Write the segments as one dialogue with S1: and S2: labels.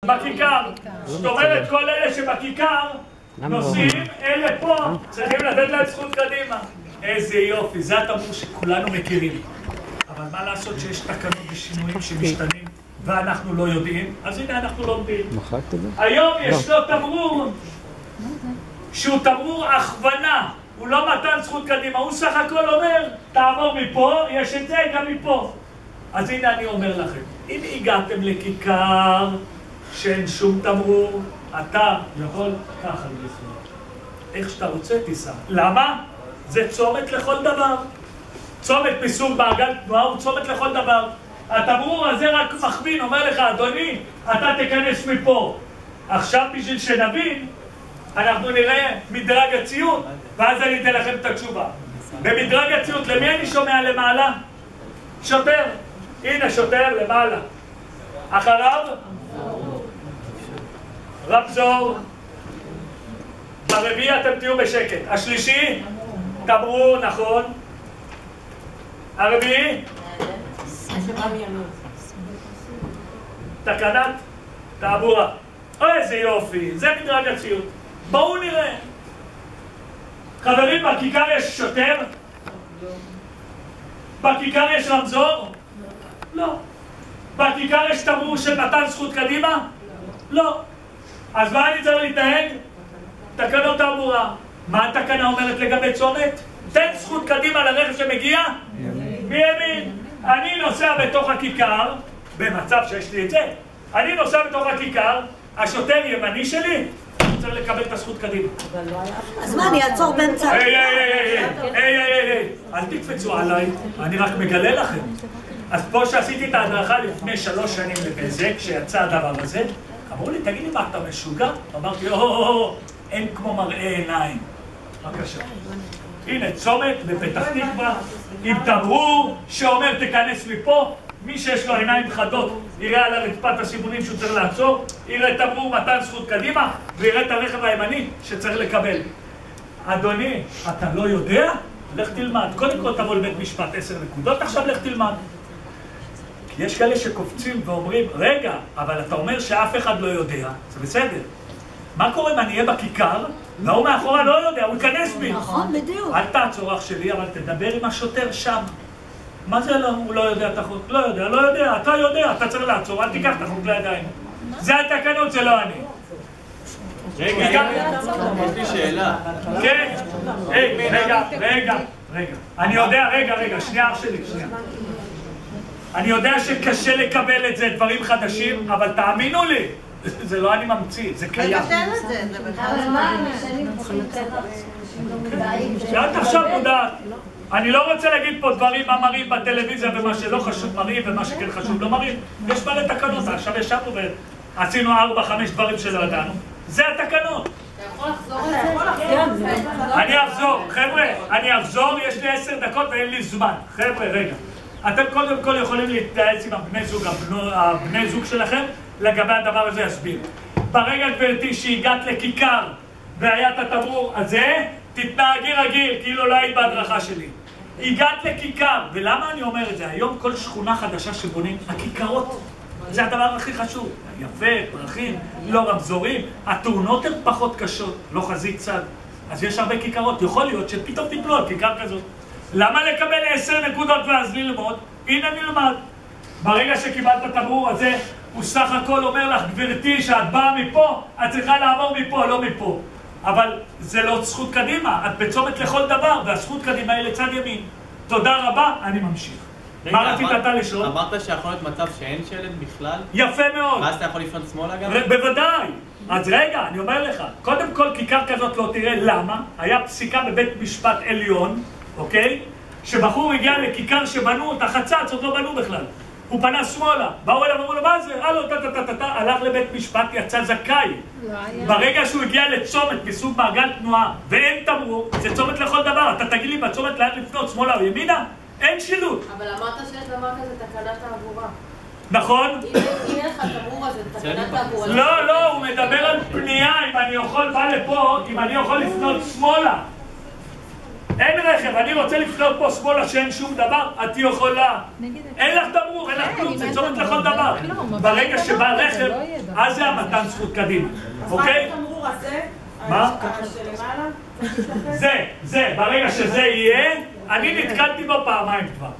S1: בכיכר. זאת אומרת, כל אלה שבכיכר נוסעים, אלה פה, צריכים לתת להם זכות קדימה. איזה יופי, זה התמרור שכולנו מכירים. אבל מה לעשות שיש תקנות ושינויים שמשתנים ואנחנו לא יודעים? אז הנה אנחנו לומדים. היום יש לו תמרור שהוא תמרור הכוונה. הוא לא מתן זכות קדימה, הוא סך הכל אומר, תעבור מפה, יש את זה גם מפה. אז הנה אני אומר לכם, אם הגעתם לכיכר שאין שום תמרור, אתה יכול ככה לנסוע. איך שאתה רוצה תיסע. למה? זה צומת לכל דבר. צומת מסוג מעגל תנועה הוא צומת לכל דבר. התמרור הזה רק מכווין, אומר לך, אדוני, אתה תיכנס מפה. עכשיו בשביל שנבין, אנחנו נראה מדרג הציות, ואז אני אתן לכם את התשובה. במדרג הציות, למי אני שומע למעלה? שוטר. הנה שוטר למעלה. אחריו? רמזור. ברביעי אתם תהיו בשקט. השלישי? תמרור, נכון. הרביעי? תקנת תעבורה. אוי, איזה יופי, זה מדרג הציות. בואו נראה. חברים, בכיכר יש שוטר? בכיכר יש רמזור? לא. בכיכר יש תמרור של מתן זכות קדימה? לא. אז מה אני צריך להתנהג? תקנות תעבורה. מה התקנה אומרת לגבי צומת? תן זכות קדימה לרכב שמגיע? מימין. אני נוסע בתוך הכיכר, במצב שיש לי את זה. אני נוסע בתוך הכיכר, השוטר ימני שלי, צריך לקבל את הזכות קדימה.
S2: אז מה, אני אעצור באמצע?
S1: היי, אל תקפצו עליי, אני רק מגלה לכם. אז פה שעשיתי את ההדרכה לפני 3 שנים לבזק, כשיצא הדבר הזה, אמרו לי, תגיד לי מה, אתה משוגע? אמרתי, אין כמו מראה עיניים. בבקשה. הנה, צומת בפתח תקווה, עם תמרור שאומר תיכנס מפה, מי שיש לו עיניים חדות יראה על הרצפת הסימונים שהוא צריך לעצור, יראה תמרור מתן זכות קדימה, ויראה את הרכב הימני שצריך לקבל. אדוני, אתה לא יודע? לך תלמד. קודם כל תבוא לבית משפט 10 נקודות, עכשיו לך תלמד. כי יש כאלה שקופצים ואומרים, רגע, אבל אתה אומר שאף אחד לא יודע, זה בסדר. מה קורה אם אני אהיה בכיכר, והוא מאחורה לא יודע, הוא ייכנס בי.
S2: נכון, בדיוק.
S1: אל תעצור אח שלי, אבל תדבר עם השוטר שם. מה זה לא? הוא לא יודע את החוק. לא יודע, אתה יודע, אתה צריך לעצור, אל תיקח את החוק לידיים. זה התקנות, זה לא אני.
S3: רגע, יש לי שאלה.
S1: כן, רגע. אני יודע, רגע, שנייה אח שלי, שנייה. אני יודע שקשה לקבל את זה, דברים חדשים, אבל תאמינו לי, זה לא אני ממציא, זה קיים.
S4: תבטל את זה, זה בכלל לא...
S1: את עכשיו מודעת. אני לא רוצה להגיד פה דברים מה מראים בטלוויזיה ומה שלא חשוב מראים ומה שכן חשוב לא מראים. יש מלא תקנות, עכשיו ישבנו ועשינו 4-5 דברים שלא ידענו. זה התקנות.
S4: אתה יכול לחזור את זה?
S1: אני אחזור, חבר'ה, יש לי 10 דקות ואין לי זמן. חבר'ה, רגע. אתם קודם כל יכולים להתייעץ עם הבני זוג שלכם לגבי הדבר הזה יסביר. ברגע גברתי שהגעת לכיכר והיה את התמרור הזה, תתנהגי רגיל, כאילו לא היית בהדרכה שלי. הגעת לכיכר, ולמה אני אומר את זה? היום כל שכונה חדשה שבונים, הכיכרות, זה הדבר הכי חשוב. יפה, פרחים, לא רמזורים, התאונות הן פחות קשות, לא חזית צד. אז יש הרבה כיכרות, יכול להיות שפתאום תיפלו על כיכר כזאת. למה לקבל 10 נקודות ואז ללמוד? הנה נלמד. ברגע שקיבלת את התמרור הזה, הוא סך הכל אומר לך, גברתי, שאת באה מפה, את צריכה לעבור מפה, לא מפה. אבל זה לא זכות קדימה, את בצומת לכל דבר, והזכות קדימה היא לצד ימין. תודה רבה, אני ממשיך. מה רצית אתה לשאול?
S3: אמרת שיכול להיות מצב שאין שלט בכלל?
S1: יפה מאוד.
S3: ואז אתה יכול לפנות שמאלה גם?
S1: בוודאי. אז רגע, אני אומר לך, קודם כל כיכר כזאת לא תראה למה. היה פסיקה בבית משפט עליון, אוקיי? שבחור הגיע לכיכר שבנו את החצץ, עוד לא בנו בכלל. הוא פנה שמאלה, באו אליו, אמרו לו, מה זה? הלך לבית משפט, יצא זכאי. ברגע שהוא הגיע לצומת מסוג מעגל תנועה ואין תמרור, זה צומת לכל דבר. אתה תגיד לי בצומת לאן לפנות, שמאלה או ימינה? אין שילוט.
S4: אבל אמרת שיש דבר כזה תקנת תעבורה.
S1: נכון?
S4: אם אין לך תמרור הזה, תקנת תעבורה.
S1: לא, הוא מדבר על פנייה, אם אני יכול, בא לפה, אם אני יכול לפנות שמאלה. אין רכב, אני רוצה לפנות פה שמאלה שאין שום דבר, את יכולה. אין לך תמרור, אין לך כלום, זה צומת לכל דבר. ברגע שבא רכב, אז זה המתן זכות קדימה, אוקיי?
S5: אז מה התמרור הזה?
S1: מה?
S5: שלמעלה?
S1: זה, ברגע שזה יהיה, אני נתקלתי בו פעמיים כבר.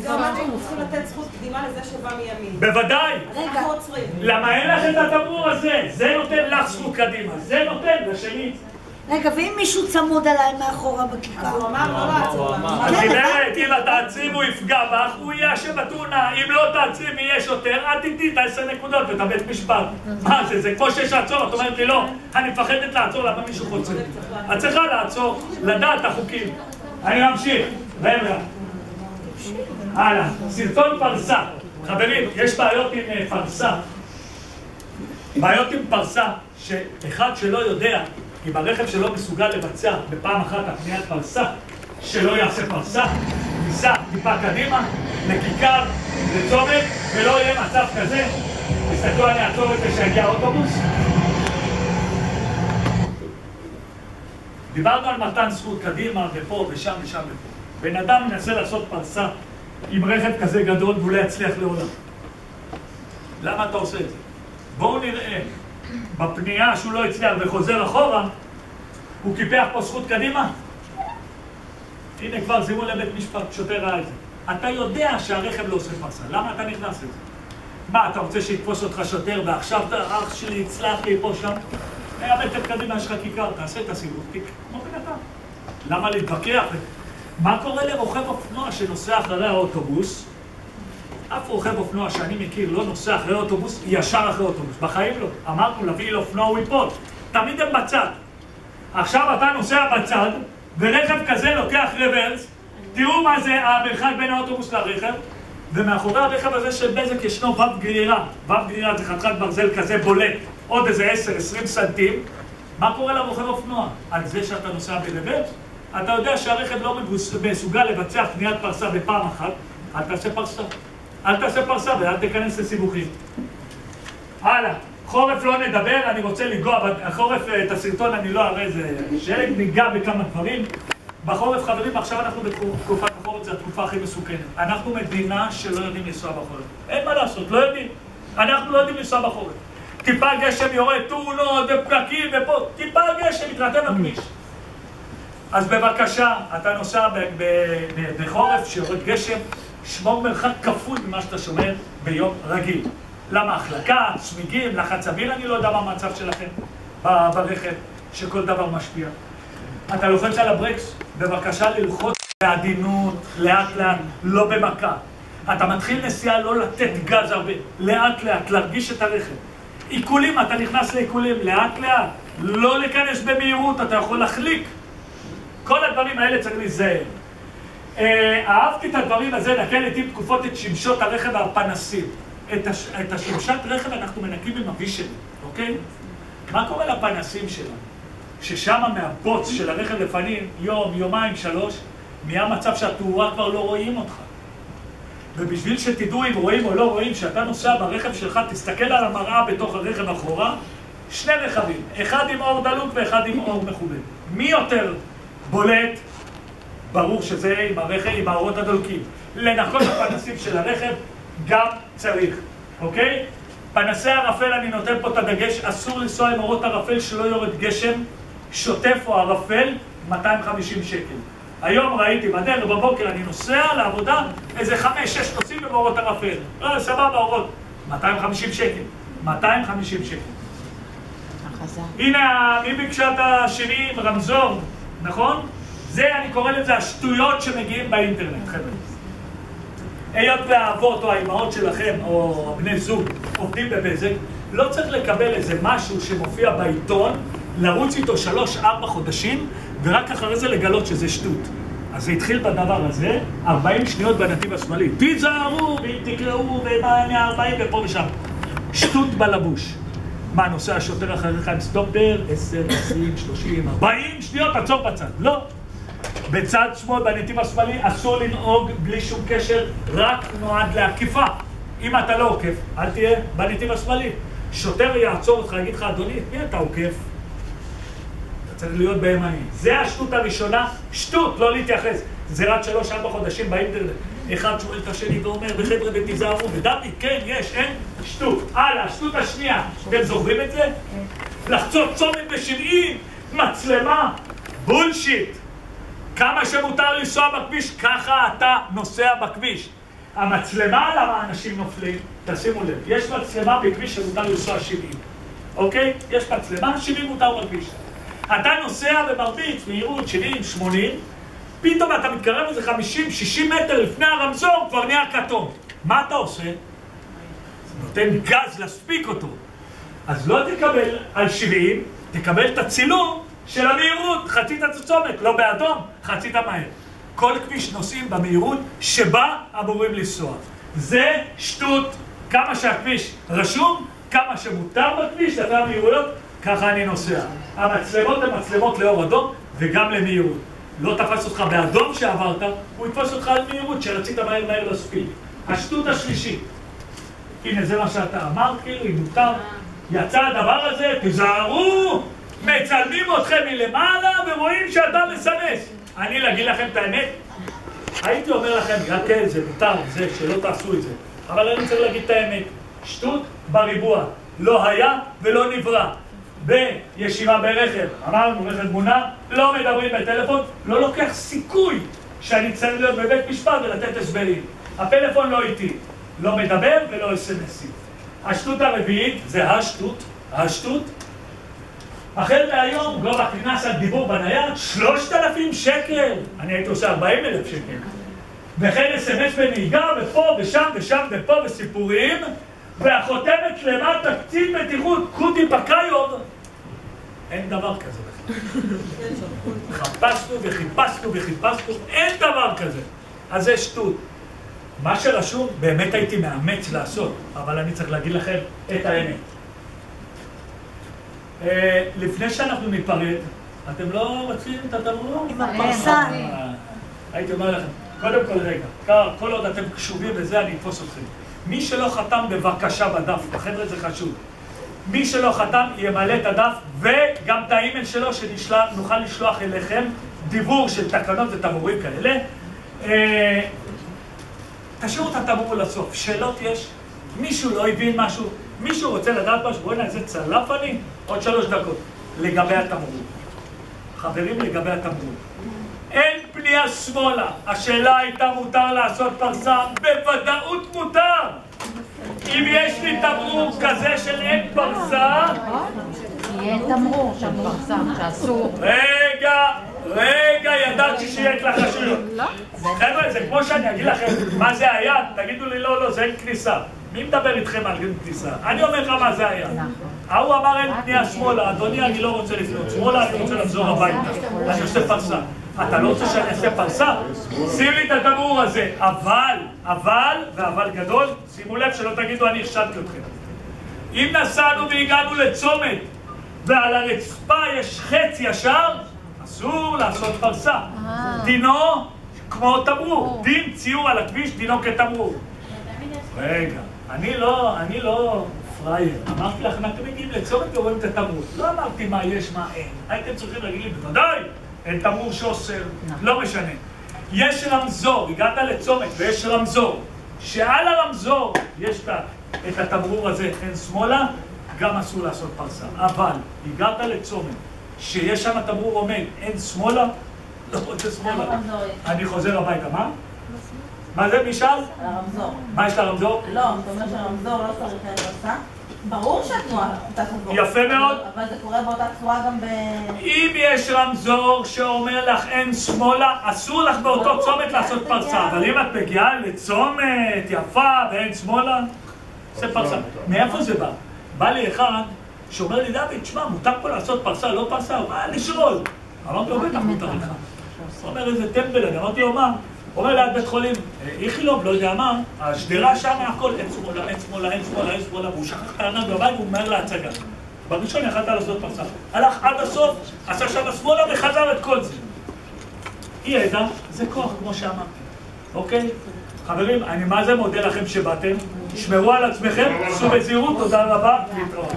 S5: זה אומר שאנחנו צריכים לתת זכות קדימה לזה שבא מימין.
S1: בוודאי.
S5: אנחנו עוצרים.
S1: למה אין לך את התמרור הזה? זה נותן לך זכות קדימה, זה נותן לשני.
S2: רגע, ואם מישהו צמוד עליי מאחורה בכיכר?
S5: הוא אמר לא לעצור לנו.
S1: אז גברת, אם תעצרים הוא יפגע בך, הוא יהיה אשם בתאונה. אם לא תעצרים יהיה שוטר, את איתי את 10 נקודות ואת הבית משפט. מה זה? זה כמו שיש לעצור, את אומרת לי לא, אני מפחדת לעצור, למה מישהו חוצה? את צריכה לעצור, לדעת החוקים. אני ממשיך, רגע. הלאה, סרטון פרסה. חברים, יש בעיות עם פרסה. בעיות עם פרסה, שאחד שלא יודע, אם הרכב שלו מסוגל לבצע בפעם אחת הפניית פרסה, שלא יעשה פרסה, ניסע טיפה קדימה, לכיכר, לצומת, ולא יהיה מצב כזה. תסתכלו, אני אעצור את זה שיגיע האוטובוס. דיברנו על מתן זכות קדימה, ופה ושם ושם ופה. בן אדם מנסה לעשות פרסה עם רכב כזה גדול והוא לא יצליח לעולם. למה אתה עושה את זה? בואו נראה. בפנייה שהוא לא הצליח וחוזר אחורה, הוא קיפח פה זכות קדימה? הנה כבר זימו לבית משפט, שוטר ראה את זה. אתה יודע שהרכב לא עושה פרסה, למה אתה נכנס לזה? מה, אתה רוצה שיתפוס אותך שוטר ועכשיו אח שלי יצלח לי פה שם? הבטר קדימה יש לך כיכר, תעשה את הסיבוב, כמו בן אדם. למה להתווכח? מה קורה לרוכב אופנוע שנוסע אחרי האוטובוס? אף רוכב אופנוע שאני מכיר לא נוסע אחרי אוטובוס, ישר אחרי אוטובוס. בחיים לא. אמרנו, להביא לאופנוע הוא ייפול. תמיד הם בצד. עכשיו אתה נוסע בצד, ורכב כזה לוקח רוורס. תראו מה זה המרחק בין האוטובוס לרכב. ומאחורי הרכב הזה של בזק ישנו וו גרירה. וו גרירה זה חתיכת ברזל כזה בולט. עוד איזה 10-20 סנטים. מה קורה לרוכב אופנוע? על זה שאתה נוסע ברוורס? אתה יודע שהרכב לא מסוגל לבצע פניית פרסה בפעם אחת. אל תעשה פרסה. אל תעשה פרסה ואל תיכנס לסיבוכים. הלאה, חורף לא נדבר, אני רוצה לגוע, החורף, את הסרטון אני לא אראה, זה שלג ניגע בכמה דברים. בחורף, חברים, עכשיו אנחנו בתקופת החורף, זו התקופה הכי מסוכנת. אנחנו מדינה שלא יודעים לנסוע בחורף. אין מה לעשות, לא יודעים. אנחנו לא יודעים לנסוע בחורף. טיפה גשם יורד, תאונות ופקקים ופה, טיפה גשם מתרתם הכביש. אז בבקשה, אתה נוסע בחורף שיורד גשם, שמור מרחק כפול ממה שאתה שומר ביום רגיל. למה? החלקה, צמיגים, לחץ אוויר, אני לא יודע מה המצב שלכם ברכב, שכל דבר משפיע. אתה לוחץ על הברקס, בבקשה ללחוץ בעדינות, לאט לאט, לא במכה. אתה מתחיל נסיעה לא לתת גז הרבה, לאט לאט, להרגיש את הרכב. עיקולים, אתה נכנס לעיקולים, לאט לאט, לא להיכנס במהירות, אתה יכול להחליק. כל הדברים האלה צריך להיזהר. אהבתי את הדברים הזה, נקל איתי תקופות את שמשות הרכב והפנסים. את השמשת רכב אנחנו מנקים עם הווישן, אוקיי? מה קורה לפנסים שלנו? ששם מהבוץ של הרכב לפנים, יום, יומיים, 3, נהיה מצב שהתאורה כבר לא רואים אותך. ובשביל שתדעו אם רואים או לא רואים, שאתה נוסע ברכב שלך, תסתכל על המראה בתוך הרכב אחורה, 2 רכבים, אחד עם אור דלוק ואחד עם אור מכוון. מי יותר בולט? ברור שזה עם הרכב, עם האורות הדולקים. לנקות הפנסים של הרכב גם צריך, אוקיי? פנסי ערפל, אני נותן פה את הדגש, אסור לנסוע עם אורות ערפל שלא יורד גשם, שוטף או ערפל, 250 שקל. היום ראיתי בדרך בבוקר, אני נוסע לעבודה, איזה 5-6 נוסעים עם אורות ערפל. לא, סבבה, אורות. 250 שקל. 250 שקל. הנה, מי ביקשה את השני עם רמזור, נכון? זה, אני קורא לזה השטויות שמגיעים באינטרנט, חבר'ה. היות והאבות או האימהות שלכם, או בני זוג, עובדים בבזק, לא צריך לקבל איזה משהו שמופיע בעיתון, לרוץ איתו 3-4 חודשים, ורק אחרי זה לגלות שזה שטות. אז זה התחיל בדבר הזה, 40 שניות בנתיב השמאלי. תיזהרו, תקראו, ומה-40 ופה ושם. שטות בלבוש. מה, נוסע השוטר אחריך עם סטופר? 10, 20, 30, 40 שניות, עצור בצד. לא. בצד שמאל, בנתיב השמאלי, אסור לנהוג בלי שום קשר, רק נועד לעקיפה. אם אתה לא עוקף, אל תהיה בנתיב השמאלי. שוטר יעצור אותך, יגיד לך, אדוני, מי אתה עוקף? צריך להיות בימני. זה השטות הראשונה, שטות, לא להתייחס. זה רק 3-4 חודשים באינטרנט. אחד שואל את השני ואומר, וחבר'ה ותיזהרו, ודוד, כן, יש, אין, שטות. הלאה, השטות השנייה, אתם זוכרים את זה? לחצות צומת ב-70, מצלמה, בולשיט. כמה שמותר לנסוע בכביש, ככה אתה נוסע בכביש. המצלמה, למה אנשים נופלים? תשימו לב, יש מצלמה בכביש שמותר לנסוע 70. אוקיי? יש מצלמה, 70 מותר בכביש. אתה נוסע ומרביץ מהירות 70, 80, פתאום אתה מתקרב לזה 50, 60 מטר לפני הרמזור, כבר נהיה כתום. מה אתה עושה? נותן גז להספיק אותו. אז לא תקבל על 70, תקבל את הצילום של המהירות, חצית הצומת, לא באדום, חצית מהר. כל כביש נוסעים במהירות שבה אמורים לנסוע. זה שטות, כמה שהכביש רשום, כמה שמותר בכביש, לפי המהירויות, ככה אני נוסע. המצלמות הן מצלמות לאור אדום וגם למהירות. לא תפס אותך באדום שעברת, הוא יתפוס אותך על מהירות שרצית מהר להספיק. השטות השלישית. הנה זה מה שאתה אמרת, כאילו, אם מותר, יצא הדבר הזה, תזהרו, מצלמים אתכם מלמעלה ורואים שאתה מסמס. אני להגיד לכם את האמת, הייתי אומר לכם, כן, זה מותר, זה, שלא תעשו את זה. אבל אני צריך להגיד את האמת, שטות בריבוע, לא היה ולא נברא. בישיבה ברכב, אמרנו רכב מונע, לא מדברים בטלפון, לא לוקח סיכוי שאני צריך להיות בבית משפט ולתת הסברים. הפלאפון לא איתי, לא מדבר ולא אס-אם-אסים. השטות הרביעית זה השטות. החל מהיום גובה קנס על דיבור בנייד 3,000 שקל. אני הייתי עושה 40,000 שקל. וכן אס-אם-אס בנהיגה ופה ושם ושם ופה וסיפורים. והחותמת למטה תקציב בטיחות קוטי בקיוב. אין דבר כזה בכלל. חיפשנו, אין דבר כזה. אז זה שטות. מה שרשום באמת הייתי מאמץ לעשות, אבל אני צריך להגיד לכם את האמת. לפני שאנחנו ניפרד, אתם לא רוצים את התמרור?
S2: עם הפרסה.
S1: הייתי אומר לכם, קודם כל רגע, כל עוד אתם קשובים לזה אני אתפוס אתכם. מי שלא חתם בבקשה בדף, חבר'ה זה חשוב. מי שלא חתם ימלא את הדף וגם את האימייל שלו שנוכל לשלוח אליכם דיבור של תקנות ותמרורים כאלה. תשאירו את התמרור לסוף, שאלות יש, מישהו לא הבין משהו, מישהו רוצה לדעת משהו, בואי נעשה צלף אני, עוד 3 דקות, לגבי התמרור. חברים, לגבי התמרור. אין פנייה שמאלה, השאלה הייתה מותר לעשות פרסה, בוודאות מותר. אם יש לי תמרור כזה של אין פרסה,
S6: יהיה תמרור של פרסה, שאסור.
S1: רגע, ידעתי שיהיה את לחשיות. חבר'ה, זה כמו שאני אגיד לכם, מה זה היה? תגידו לי לא, זה אין כניסה. מי מדבר איתכם על אין כניסה? אני אומר לך מה זה היה. ההוא אמר אין פנייה שמאלה, אדוני אני לא רוצה לפנות שמאלה, אני רוצה לחזור הביתה. אני עושה פרסה. אתה לא רוצה שאני אעשה פרסה? שים לי את התמרור הזה. אבל גדול, שימו לב שלא תגידו אני הכשלתי אתכם. אם נסענו והגענו לצומת ועל הרצפה יש חץ ישר, אסור לעשות פרסה. דינו כמו תמרור. דין ציור על הכביש, דינו כתמרור. רגע, אני לא פרייר. אמרתי לכם, אתם מגיעים לצומת ורואים את התמרור. לא אמרתי מה יש, מה אין. הייתם צריכים להגיד לי, בוודאי, אין תמרור שאוסר, לא משנה. יש רמזור, הגעת לצומת ויש רמזור. שעל הרמזור יש את התמרור הזה, אין שמאלה, גם אסור לעשות פרסה. אבל הגעת לצומת שיש שם תמרור עומד, אין שמאלה, לא רוצה שמאלה. אני חוזר הביתה, מה? מה זה משאל?
S5: הרמזור.
S1: מה יש לרמזור?
S5: לא, אתה אומר שהרמזור לא צריך להיות פרסה? ברור שהתנועה תעבור.
S1: יפה מאוד.
S5: אבל זה קורה באותה צורה גם ב...
S1: אם יש רמזור שאומר לך אין שמאלה, אסור לך באותו צומת לעשות פרסה. אבל אם את מגיעה לצומת יפה ואין שמאלה, זה פרסה. מאיפה זה בא? בא לי אחד שאומר לי, דוד, תשמע, מותר פה לעשות פרסה, לא פרסה, הוא בא לשאול. אמרתי לו, בטח מותר לך. הוא אומר, איזה טמבל, אני אמרתי לו, מה? הוא אומר ליד בית חולים, איכילוב, לא יודע מה, השדרה שם הכל, אין שמאלה, והוא שכח את הענק בבית והוא מהר להצגה. בראשון יכלת לעשות פרסה. הלך עד הסוף, עשה שם שמאלה וחזר את כל זה. ידע, זה כוח, כמו שאמרתי. אוקיי? חברים, אני מה זה מודה לכם שבאתם. תשמרו על עצמכם, עשו בזהירות, תודה רבה, להתראות.